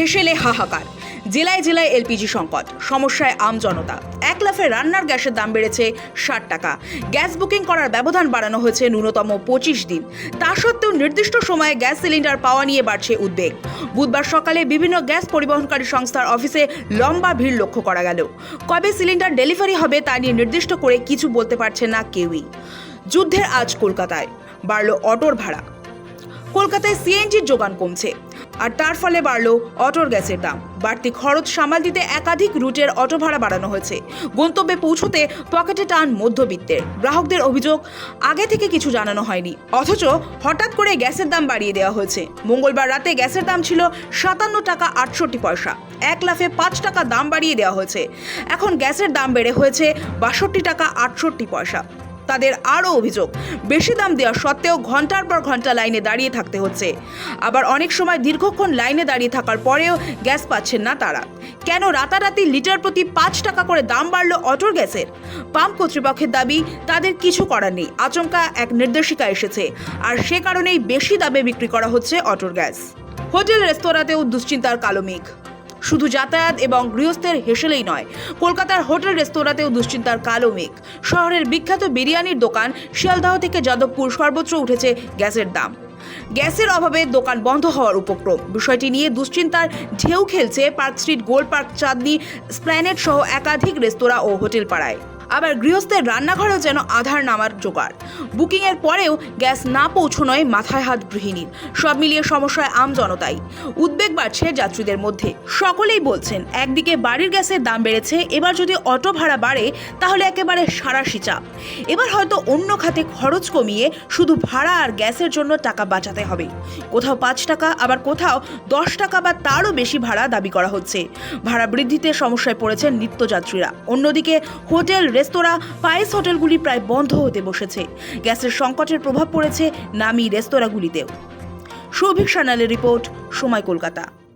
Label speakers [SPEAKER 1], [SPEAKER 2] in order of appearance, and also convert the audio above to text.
[SPEAKER 1] হেসেলে হাহাকার। জেলায় জেলায় এলপিজি সংকট, সমস্যায় আম জনতা। এক লাফে রান্নার গ্যাসের দাম বেড়েছে 60 টাকা। গ্যাস বুকিং করার ব্যবধান বাড়ানো হয়েছে ন্যূনতম 25 দিন। তা সত্ত্বেও নির্দিষ্ট সময়ে গ্যাস সিলিন্ডার পাওয়া নিয়ে বাড়ছে উদ্বেগ। বুধবার সকালে বিভিন্ন গ্যাস পরিবহনকারী সংস্থার অফিসে লম্বা ভিড় লক্ষ্য করা গেল। কবে সিলিন্ডার ডেলিভারি হবে তা নিয়ে নির্দিষ্ট করে কিছু বলতে পারছে না কেউই। যুদ্ধের আজ কলকাতায় বাড়ল অটোর ভাড়া। কলকাতায় সিএনজির যোগান কমছে, আর তার ফলে বাড়ল অটোর গ্যাসের দাম। বাড়তি খরচ সামাল দিতে একাধিক রুটের অটো ভাড়া বাড়ানো হয়েছে। গন্তব্যে পৌঁছতে পকেটে টান মধ্যবিত্তের। গ্রাহকদের অভিযোগ, আগে থেকে কিছু জানানো হয়নি, অথচ হঠাৎ করে গ্যাসের দাম বাড়িয়ে দেওয়া হয়েছে। মঙ্গলবার রাতে গ্যাসের দাম ছিল 57 টাকা 68 পয়সা। এক লাফে 5 টাকা দাম বাড়িয়ে দেওয়া হয়েছে। এখন গ্যাসের দাম বেড়ে হয়েছে 62 টাকা 68 পয়সা। তাদের আরও অভিযোগ, বেশি দাম দেওয়া সত্ত্বেও ঘন্টার পর ঘন্টা লাইনে দাঁড়িয়ে থাকতে হচ্ছে। আবার অনেক সময় দীর্ঘক্ষণ লাইনে দাঁড়িয়ে থাকার পরেও গ্যাস পাচ্ছেন না তারা। কেন রাতারাতি লিটার প্রতি 5 টাকা করে দাম বাড়লো অটোর গ্যাসের? পাম্প কর্তৃপক্ষের দাবি, তাদের কিছু করার নেই। আচমকা এক নির্দেশিকা এসেছে, আর সে কারণেই বেশি দামে বিক্রি করা হচ্ছে অটোর গ্যাস। হোটেল রেস্তোরাঁতেও দুশ্চিন্তার কালো মেঘ। শুধু যাতায়াত এবং গৃহস্থের হেসেলেই নয়, কলকাতার হোটেল রেস্তোরাঁতেও দুশ্চিন্তার কালো মেঘ। শহরের বিখ্যাত বিরিয়ানির দোকান শিয়ালদহ থেকে যাদবপুর সর্বত্র উঠেছে গ্যাসের দাম। গ্যাসের অভাবে দোকান বন্ধ হওয়ার উপক্রম। বিষয়টি নিয়ে দুশ্চিন্তার ঢেউ খেলছে পার্ক স্ট্রিট, গোল পার্ক, চাঁদনি, স্প্ল্যানেড সহ একাধিক রেস্তোরাঁ ও হোটেল পাড়ায়। আবার গৃহস্থের রান্নাঘরেও যেন আধার নামার জোগাড়। বুকিংয়ের পরেও গ্যাস না পৌঁছনোয় মাথায় হাত গৃহিণীর। সব মিলিয়ে সমস্যায় আম জনতাই। উদ্বেগ বাড়ছে যাত্রীদের মধ্যে। সকলেই বলছেন, একদিকে বাড়ির গ্যাসের দাম বেড়েছে, এবার যদি অটো ভাড়া বাড়ে তাহলে একেবারে সাঁড়াশি চাপ। এবার হয়তো অন্য খাতে খরচ কমিয়ে শুধু ভাড়া আর গ্যাসের জন্য টাকা বাঁচাতে হবে। কোথাও 5 টাকা, আবার কোথাও 10 টাকা বা তারও বেশি ভাড়া দাবি করা হচ্ছে। ভাড়া বৃদ্ধিতে সমস্যায় পড়েছেন নিত্যযাত্রীরা। অন্যদিকে হোটেল, রেস্তোরাঁ, পায়েস হোটেলগুলি প্রায় বন্ধ হতে বসেছে। গ্যাসের সংকটের প্রভাব পড়েছে নামী রেস্তোরাঁগুলিতেও। সৌভিক সান্যালের রিপোর্ট, সময় কলকাতা।